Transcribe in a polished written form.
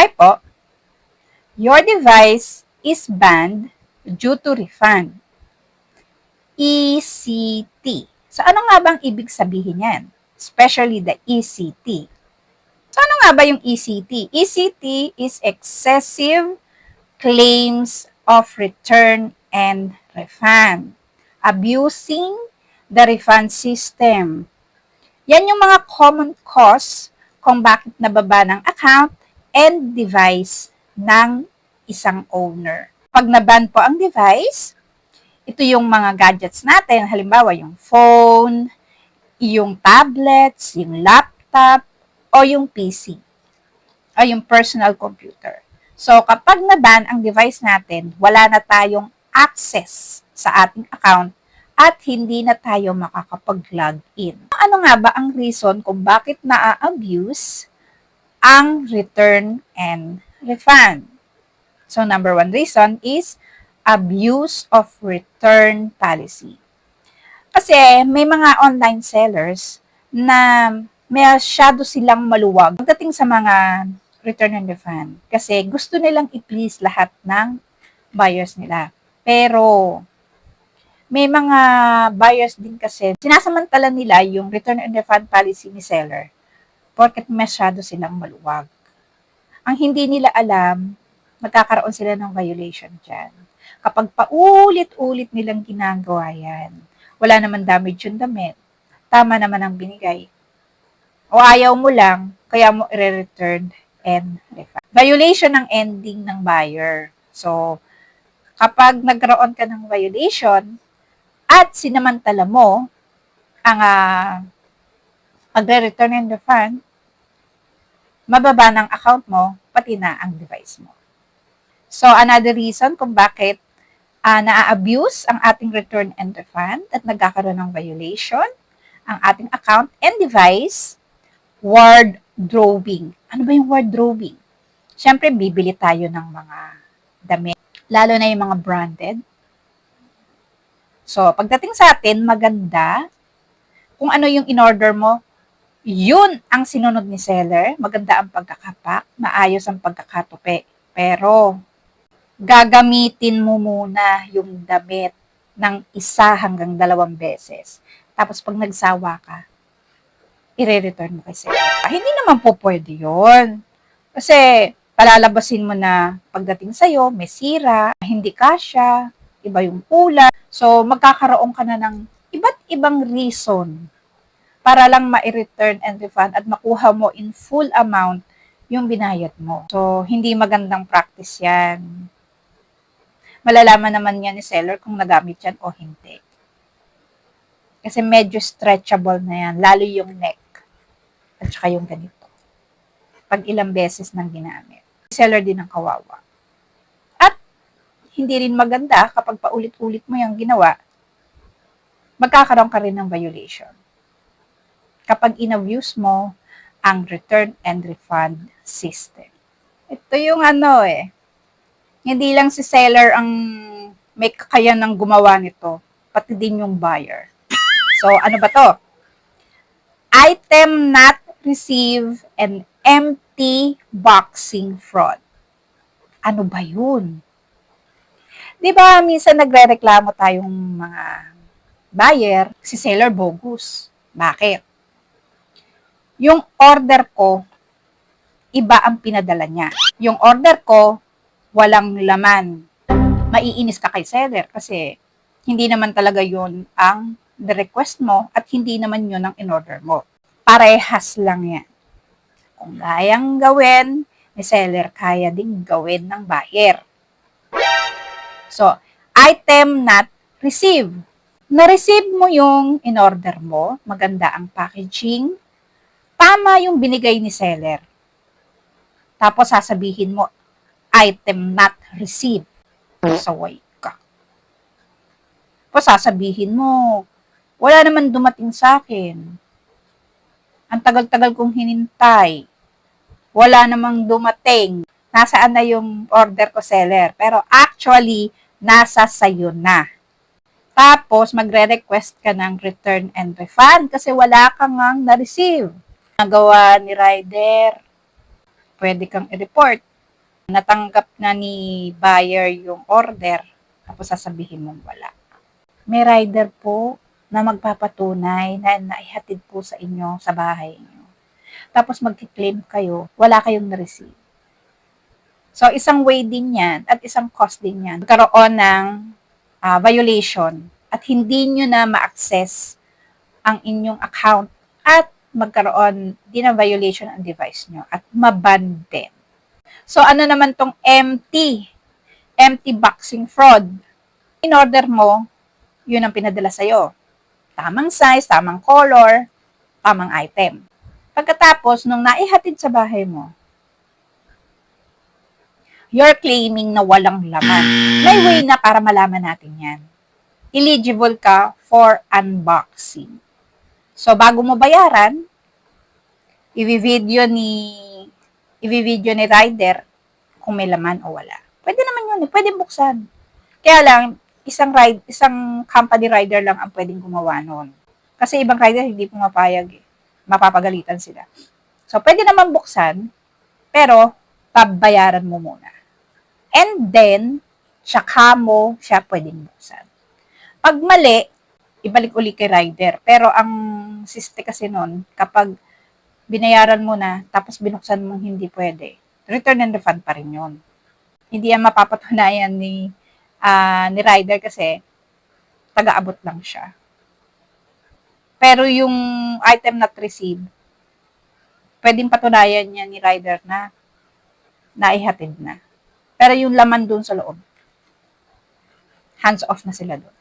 Hi po, your device is banned due to refund. ECT. So ano nga bang ibig sabihin yan? Especially the ECT. So ano nga ba yung ECT? ECT is excessive claims of return and refund. Abusing the refund system. Yan yung mga common cause kung bakit nababa ng account and device ng isang owner. Pag naban po ang device, ito yung mga gadgets natin, halimbawa yung phone, yung tablets, yung laptop, o yung PC, o yung personal computer. So, kapag naban ang device natin, wala na tayong access sa ating account at hindi na tayo makakapag-log in. Ano nga ba ang reason kung bakit na-abuse ang return and refund? So, number one reason is abuse of return policy. Kasi may mga online sellers na masyado silang maluwag pagdating sa mga return and refund. Kasi gusto nilang i-please lahat ng buyers nila. Pero may mga buyers din kasi sinasamantala nila yung return and refund policy ni seller porket masyado silang maluwag. Ang hindi nila alam, magkakaroon sila ng violation dyan. Kapag paulit-ulit nilang ginagawa yan, wala naman damage yung damit, tama naman ang binigay. O ayaw mo lang, kaya mo i-return and refund. Violation ng ending ng buyer. So, kapag nagkaroon ka ng violation at sinamantala mo ang magre-return and refund, mababa ng account mo, pati na ang device mo. So, another reason kung bakit na-abuse ang ating return and refund at nagkakaroon ng violation ang ating account and device, wardrobing. Ano ba yung wardrobing? Siyempre, bibili tayo ng mga damit, lalo na yung mga branded. So, pagdating sa atin, maganda. Kung ano yung in-order mo, yun ang sinunod ni seller. Maganda ang pagkakapak, maayos ang pagkakatupi. Pero, gagamitin mo muna yung damit ng 1 hanggang 2 beses. Tapos, pag nagsawa ka, i-return mo kay seller. Hindi naman po pwede yun. Kasi, palalabasin mo na pagdating sa'yo, may sira, hindi kasya, iba yung kulay. So, magkakaroon ka na ng iba't ibang reason para lang ma-return and refund at makuha mo in full amount yung binayad mo. So, hindi magandang practice yan. Malalaman naman yan ni seller kung nagamit yan o hindi. Kasi medyo stretchable na yan, lalo yung neck at saka yung ganito. Pag ilang beses nang ginamit. Seller din ang kawawa. At hindi rin maganda kapag paulit-ulit mo yung ginawa, magkakaroon ka rin ng violation kapag in-abuse mo ang return and refund system. Ito yung hindi lang si seller ang may kakayanang gumawa nito, pati din yung buyer. So, ano ba to? Item not received and empty boxing fraud. Ano ba yun? Di ba, minsan nagre-reklamo tayong mga buyer, si seller bogus. Bakit? Yung order ko, iba ang pinadala niya. Yung order ko, walang laman. Maiinis ka kay seller kasi hindi naman talaga yun ang request mo at hindi naman yun ang in-order mo. Parehas lang yan. Kung kayang gawin ni seller, kaya ding gawin ng buyer. So, item not received. Na-receive mo yung in-order mo, maganda ang packaging, tama yung binigay ni seller. Tapos sasabihin mo, item not received. Saway ka. Tapos sasabihin mo, wala naman dumating sa akin. Ang tagal-tagal kong hinintay. Wala namang dumating. Nasaan na yung order ko, seller? Pero actually, nasa sayo na. Tapos, magre-request ka ng return and refund kasi wala kang na-receive. Nagawa ni rider, pwede kang i-report natanggap na ni buyer yung order, tapos sasabihin mong wala. May rider po na magpapatunay na naihatid po sa inyo sa bahay niyo. Tapos magki-claim kayo, wala kayong na-receive. So, isang way din yan at isang cost din yan. Magkaroon ng violation at hindi nyo na ma-access ang inyong account at magkaroon din ng violation ang device nyo at maban din. So, ano naman tong empty boxing fraud? In order mo, yun ang pinadala sa'yo. Tamang size, tamang color, tamang item. Pagkatapos, nung naihatid sa bahay mo, you're claiming na walang laman. May way na para malaman natin yan. Eligible ka for unboxing. So, bago mo bayaran, i-video ni rider kung may laman o wala. Pwede naman yun. Pwede buksan. Kaya lang, isang company rider lang ang pwedeng gumawa noon. Kasi ibang rider hindi pumapayag eh. Mapapagalitan sila. So, pwede naman buksan, pero babayaran mo muna. And then, tsaka mo siya pwedeng buksan. Pag mali, ibalik uli kay rider. Pero ang siste kasi nun, kapag binayaran mo na, tapos binuksan mong hindi pwede, return and refund pa rin yun. Hindi yan mapapatunayan ni rider kasi taga-abot lang siya. Pero yung item not received, pwedeng patunayan niya ni rider na naihatid na. Pero yung laman dun sa loob, hands off na sila dun.